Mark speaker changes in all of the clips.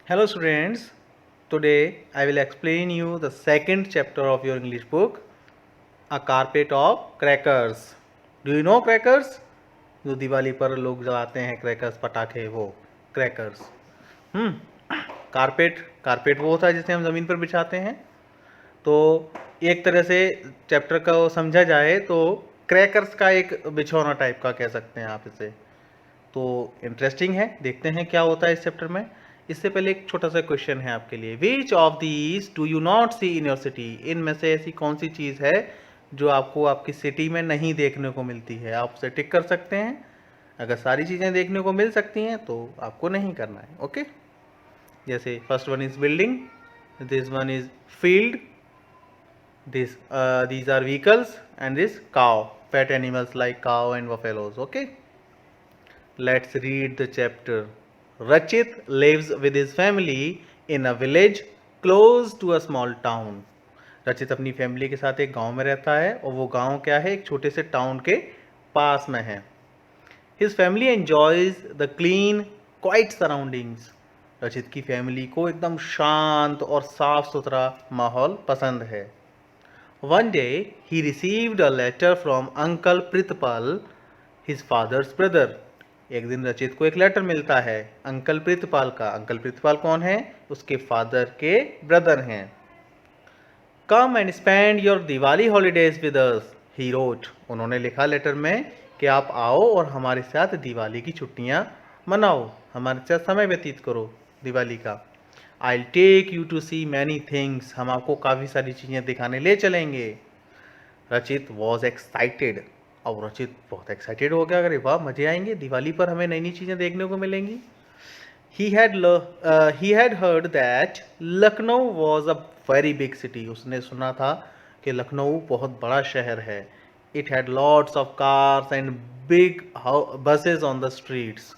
Speaker 1: Hello students, today I will explain you the second chapter of your English book, A Carpet of Crackers. Do you know crackers? जो दिवाली पर लोग जलाते हैं crackers पटाखे वो crackers. Carpet carpet वो होता है जिसे हम ज़मीन पर बिछाते हैं। तो एक तरह से चैप्टर का वो समझा जाए तो क्रैकर्स का एक बिछौना टाइप का कह सकते हैं आप इसे। तो इंटरेस्टिंग है, देखते हैं क्या होता है इस चैप्टर में। इससे पहले एक छोटा सा क्वेश्चन है आपके लिए। Which of these do you not see in your city? इनमें से ऐसी कौन सी चीज़ है जो आपको आपकी सिटी में नहीं देखने को मिलती है? आप उसे टिक कर सकते हैं। अगर सारी चीज़ें देखने को मिल सकती हैं तो आपको नहीं करना है। ओके, जैसे first one is building, this one is field, these are vehicles, and this cow, pet animals like cow and buffaloes. Okay, let's read the chapter. Rachit lives with his family in a village close to a small town. रचित अपनी family के साथ एक गांव में रहता है और वो गांव क्या है, एक छोटे से टाउन के पास में है। His family enjoys the clean, quiet surroundings. रचित की फैमिली को एकदम शांत और साफ सुथरा माहौल पसंद है। One day he received a letter from Uncle Pritpal, his father's brother. एक दिन रचित को एक लेटर मिलता है अंकल प्रितपाल का। अंकल प्रितपाल कौन है? उसके फादर के ब्रदर हैं। Come and spend your Diwali holidays with us, he wrote. उन्होंने लिखा लेटर में कि आप आओ और हमारे साथ दिवाली की छुट्टियां मनाओ, हमारे साथ समय व्यतीत करो दिवाली का। I take you to see many things, हम आपको काफ़ी सारी चीज़ें दिखाने ले चलेंगे। रचित वॉज एक्साइटेड। अब रचित बहुत एक्साइटेड हो गया, अरे वाह मज़े आएंगे, दिवाली पर हमें नई नई चीज़ें देखने को मिलेंगी। He had heard that Lucknow was a very big city. उसने सुना था कि लखनऊ बहुत बड़ा शहर है। It had lots of cars and big buses on the streets.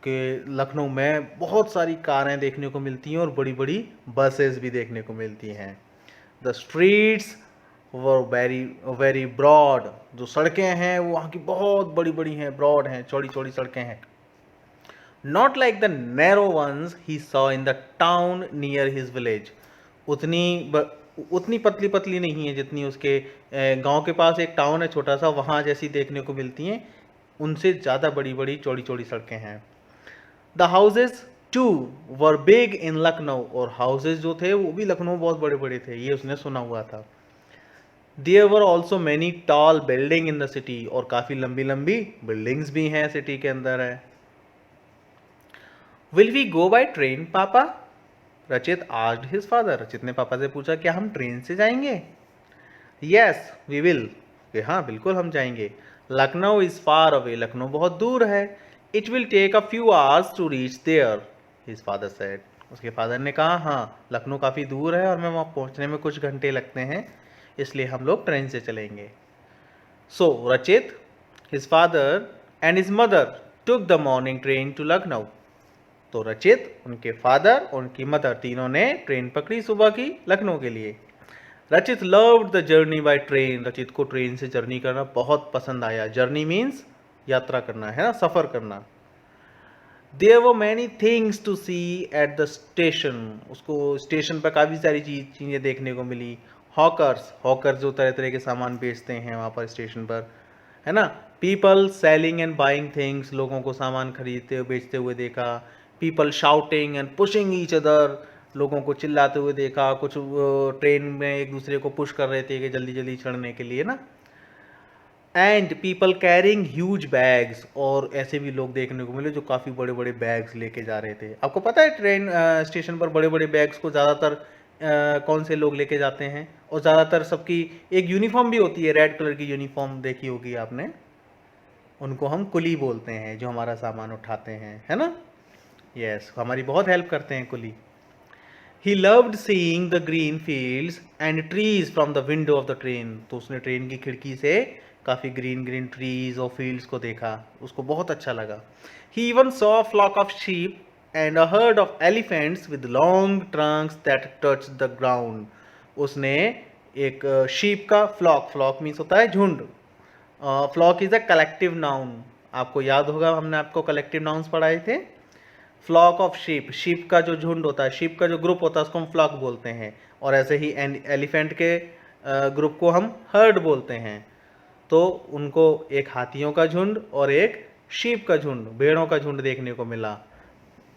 Speaker 1: कि लखनऊ में बहुत सारी कारें देखने को मिलती हैं और बड़ी बड़ी बसेस भी देखने को मिलती हैं। The streets were very very broad. जो सड़कें हैं वो वहाँ की बहुत बड़ी बड़ी हैं, ब्रॉड हैं, चौड़ी चौड़ी सड़कें हैं। Not like the narrow ones he saw in the town near his village. उतनी पतली पतली नहीं है जितनी उसके गांव के पास एक टाउन है छोटा सा, वहाँ जैसी देखने को मिलती हैं। उनसे ज़्यादा बड़ी बड़ी चौड़ी चौड़ी सड़कें हैं। The houses too were big in Lucknow. और हाउसेज जो थे वो भी लखनऊ बहुत बड़े बड़े थे, ये उसने सुना हुआ था। There were also many tall building in the city. और काफ़ी लंबी लंबी बिल्डिंग्स भी हैं सिटी के अंदर है। Will we go by train papa? Rachit asked his father. रचित ने पापा से पूछा क्या हम ट्रेन से जाएंगे? यस वी विल, हाँ बिल्कुल हम जाएंगे। Lucknow is far away, Lucknow बहुत दूर है। It will take a few hours to reach there, his father said. उसके फादर ने कहा हाँ लखनऊ काफ़ी दूर है और मैं वहाँ पहुँचने में कुछ घंटे लगते हैं, इसलिए हम लोग ट्रेन से चलेंगे। So Rachit, his father and his mother took the morning train to Lucknow. तो रचित, उनके फादर और उनकी मदर तीनों ने ट्रेन पकड़ी सुबह की लखनऊ के लिए। रचित loved the journey by train. रचित को ट्रेन से जर्नी करना बहुत पसंद आया। जर्नी मीन्स यात्रा करना है ना, सफ़र करना। There were many things to see at the station. उसको स्टेशन पर काफ़ी सारी चीज़ें देखने को मिली। हॉकर्स जो तरह तरह के सामान बेचते हैं वहाँ पर स्टेशन पर, है ना। People selling and buying things, लोगों को सामान खरीदते बेचते हुए देखा। People shouting and pushing each other, लोगों को चिल्लाते हुए देखा। कुछ ट्रेन में एक दूसरे को पुश कर रहे थे कि जल्दी जल्दी चढ़ने के लिए ना। And people carrying huge bags, और ऐसे भी लोग देखने को मिले जो काफ़ी बड़े बड़े बैग्स लेके जा रहे थे। आपको पता है ट्रेन स्टेशन पर बड़े बड़े बैग्स को ज़्यादातर कौन से लोग लेके जाते हैं? और ज़्यादातर सबकी एक यूनिफॉर्म भी होती है, रेड कलर की यूनिफॉर्म देखी होगी आपने। उनको हम कुली बोलते हैं, जो हमारा सामान उठाते हैं, है ना। यस, हमारी बहुत हेल्प करते हैं कुली। He loved seeing the green fields and trees from the window of the train. तो उसने ट्रेन की खिड़की से काफ़ी ग्रीन ग्रीन ट्रीज और फील्ड्स को देखा, उसको बहुत अच्छा लगा। He even saw a flock of sheep and a herd of elephants with long trunks that touch the ground. उसने एक शीप का फ्लॉक मीन्स होता है झुंड। Flock is a collective noun. आपको याद होगा हमने आपको कलेक्टिव नाउन्स पढ़ाए थे। फ्लॉक ऑफ शीप, शीप का जो झुंड होता है, शीप का जो ग्रुप होता है उसको हम फ्लॉक बोलते हैं, और ऐसे ही एलिफेंट के ग्रुप को हम हर्ड बोलते हैं। तो उनको एक हाथियों का झुंड और एक शीप का झुंड, भेड़ों का झुंड देखने को मिला।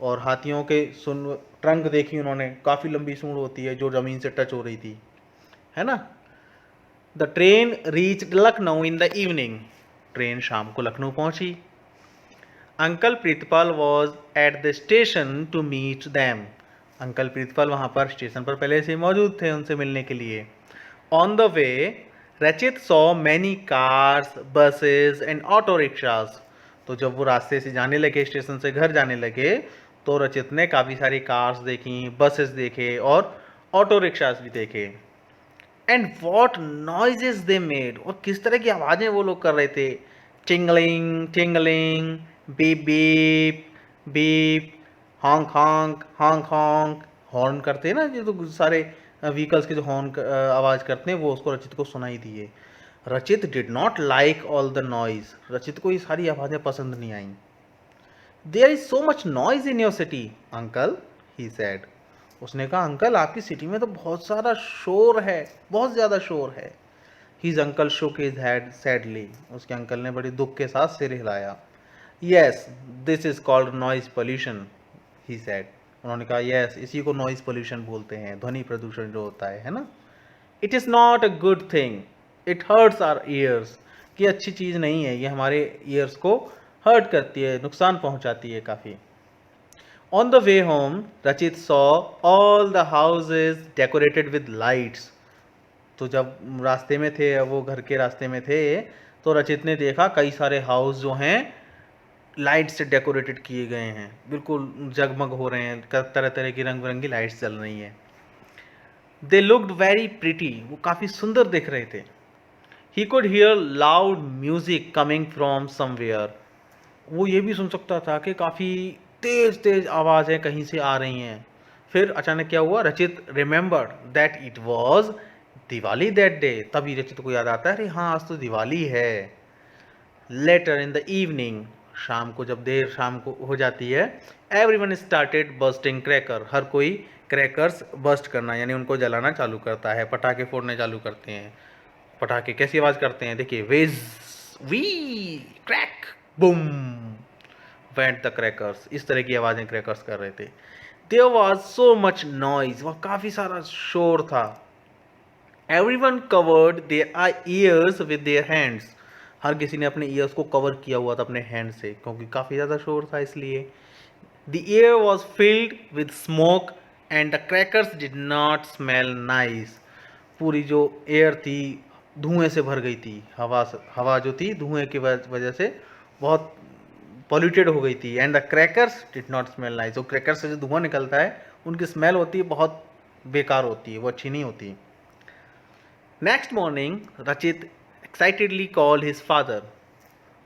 Speaker 1: और हाथियों के सुन ट्रंक देखी उन्होंने, काफ़ी लंबी सूंड होती है जो ज़मीन से टच हो रही थी, है ना। The train reached Lucknow in the evening, train शाम को लखनऊ पहुंची। Uncle Pritpal was at the station to meet them, uncle Pritpal वहाँ पर स्टेशन पर पहले से मौजूद थे उनसे मिलने के लिए। ऑन द वे रचित saw many cars, buses and auto rickshaws, तो जब वो रास्ते से जाने लगे, स्टेशन से घर जाने लगे, तो रचित ने काफ़ी सारी कार्स देखी, बसेस देखे और ऑटो रिक्शाज भी देखे। And what noises they made, और किस तरह की आवाज़ें वो लोग कर रहे थे। Tingling tingling, beep beep beep, हॉन्क हॉन्क हॉन्क हॉन्क, horn करते हैं ना, ये तो सारे व्हीकल्स के जो हॉर्न आवाज़ करते हैं वो उसको रचित को सुनाई दिए। Rachit did not like all the noise, Rachit को ये सारी आवाज़ें पसंद नहीं आईं। There is so much noise in your city uncle, he said, उसने कहा अंकल आपकी सिटी में तो बहुत सारा शोर है, बहुत ज़्यादा शोर है। हिज अंकल शोक हिज हेड सैडली, उसके अंकल ने बड़ी दुख के साथ सिर हिलाया। Yes this is called noise pollution, he said, उन्होंने कहा यस इसी को नॉइज पोल्यूशन बोलते हैं, ध्वनि प्रदूषण जो होता है ना। It is not a good thing, it hurts our ears, कि अच्छी चीज़ नहीं है, ये हमारे ईयर्स को हर्ट करती है, नुकसान पहुंचाती है काफ़ी। ऑन द वे होम रचित saw all the houses decorated with lights, तो जब रास्ते में थे, वो घर के रास्ते में थे, तो रचित ने देखा कई सारे हाउस जो हैं लाइट से डेकोरेटेड किए गए हैं, बिल्कुल जगमग हो रहे हैं, तरह तरह की रंग बिरंगी लाइट्स जल रही हैं। दे लुक्ड वेरी प्रिटी, वो काफ़ी सुंदर दिख रहे थे। He could hear loud music coming from somewhere, वो ये भी सुन सकता था कि काफ़ी तेज तेज आवाज़ें कहीं से आ रही हैं। फिर अचानक क्या हुआ, रचित remembered that it was Diwali that day, तभी रचित को याद आता है अरे हाँ आज तो दिवाली है। लेटर इन द इवनिंग, शाम को जब देर शाम को हो जाती है, एवरीवन स्टार्टेड बर्स्टिंग क्रैकर, हर कोई क्रैकर्स बर्स्ट करना यानी उनको जलाना चालू करता है, पटाखे फोड़ने चालू करते हैं। पटाखे कैसी आवाज़ करते हैं, देखिए, whiz whee crack boom went the crackers, इस तरह की आवाज़ें क्रैकर्स कर रहे थे। There was so much noise, वह काफ़ी सारा शोर था। Everyone covered their ears with their hands, हर किसी ने अपने ईयर्स को कवर किया हुआ था अपने हैंड से, क्योंकि काफ़ी ज़्यादा शोर था इसलिए। The air was filled with smoke and the crackers did not smell nice, पूरी जो एयर थी धुएं से भर गई थी, हवा जो थी धुएं की वजह से बहुत पॉल्यूटेड हो गई थी। And the crackers did not smell nice, वो क्रैकर्स से जो धुआं निकलता है उनकी स्मेल होती है बहुत बेकार होती है, वो अच्छी नहीं होती। नेक्स्ट मॉर्निंग रचित एक्साइटेडली कॉल हिज फादर,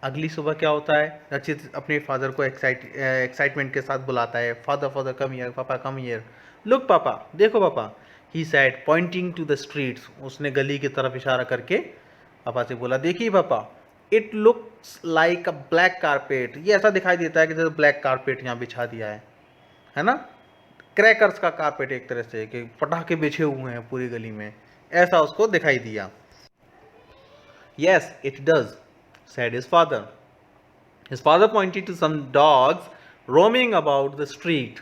Speaker 1: अगली सुबह क्या होता है, रचित अपने फादर को एक्साइटमेंट के साथ बुलाता है। फादर फादर कम हियर, पापा कम हियर, लुक पापा, देखो papa, he said pointing to the streets, उसने गली की तरफ इशारा करके पापा से बोला देखिए पापा, it looks like a black carpet, ये ऐसा दिखाई देता है कि जैसे ब्लैक कारपेट यहाँ बिछा दिया है ना, क्रैकर्स का कारपेट एक तरह से, कि पटाखे बिछे हुए हैं पूरी गली में, ऐसा उसको दिखाई दिया। Yes, it does, said his father. His father pointed to some dogs roaming about the street.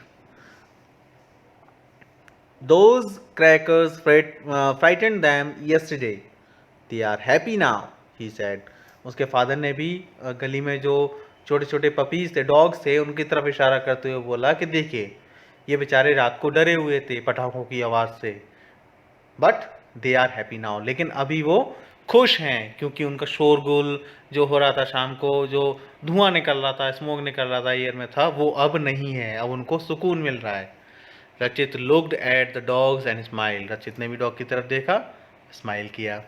Speaker 1: Those crackers frightened them yesterday. They are happy now, he said. उसके फादर ने भी गली में जो छोटे छोटे पपीज थे, डॉग्स थे, उनकी तरफ इशारा करते हुए बोला कि देखिए ये बेचारे रात को डरे हुए थे पटाखों की आवाज़ से, but they are happy now, लेकिन अभी वो खुश हैं क्योंकि उनका शोरगुल जो हो रहा था शाम को, जो धुआं निकल रहा था, स्मोक निकल रहा था एयर में था, वो अब नहीं है, अब उनको सुकून मिल रहा है। रचित looked at the dogs and smile, रचित ने भी डॉग की तरफ देखा, स्माइल किया।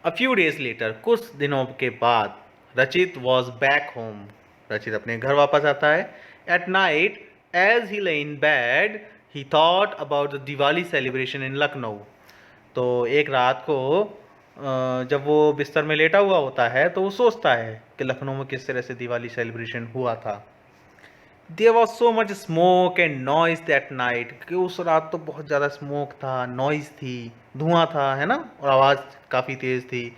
Speaker 1: अ फ्यू डेज लेटर, कुछ दिनों के बाद, रचित वॉज बैक होम, रचित अपने घर वापस आता है। एट नाइट एज ही ले in bed he thought about the Diwali celebration in Lucknow, तो एक रात को जब वो बिस्तर में लेटा हुआ होता है तो वो सोचता है कि लखनऊ में किस तरह से दिवाली सेलिब्रेशन हुआ था। There was so much smoke and noise that night, कि उस रात तो बहुत ज़्यादा स्मोक था, नॉइज थी, धुआं था, है ना, और आवाज़ काफ़ी तेज़ थी।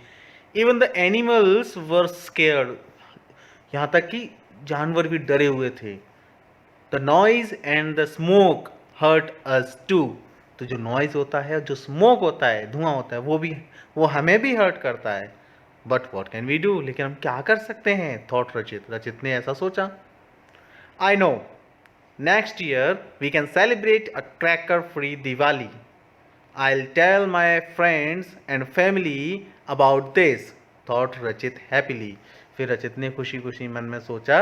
Speaker 1: Even the animals were scared, यहाँ तक कि जानवर भी डरे हुए थे। The noise and the smoke hurt us too, तो जो नॉइज होता है, जो स्मोक होता है, धुआं होता है, वो हमें भी हर्ट करता है। But what can we do, लेकिन हम क्या कर सकते हैं, थॉट रचित, रचित ने ऐसा सोचा। I know next year we can celebrate a cracker free Diwali, I'll tell my friends and family about this, thought रचित happily। फिर रचित ने खुशी खुशी मन में सोचा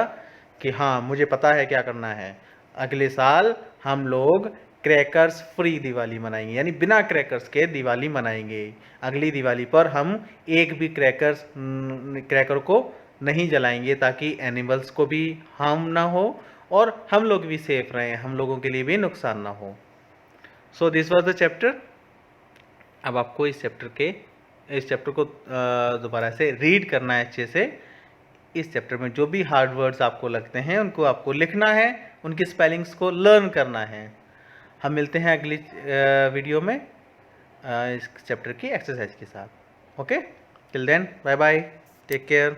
Speaker 1: कि हाँ, मुझे पता है क्या करना है, अगले साल हम लोग क्रैकर्स फ्री दिवाली मनाएंगे, यानी बिना क्रैकर्स के दिवाली मनाएंगे। अगली दिवाली पर हम एक भी क्रैकर को नहीं जलाएंगे, ताकि एनिमल्स को भी हार्म ना हो और हम लोग भी सेफ रहें, हम लोगों के लिए भी नुकसान ना हो। So this was the chapter. अब आपको इस चैप्टर को दोबारा से रीड करना है अच्छे से। इस चैप्टर में जो भी हार्ड वर्ड्स आपको लगते हैं उनको आपको लिखना है, उनकी स्पेलिंग्स को लर्न करना है। हम मिलते हैं अगली वीडियो में इस चैप्टर की एक्सरसाइज के साथ। Okay, till then bye bye, take care.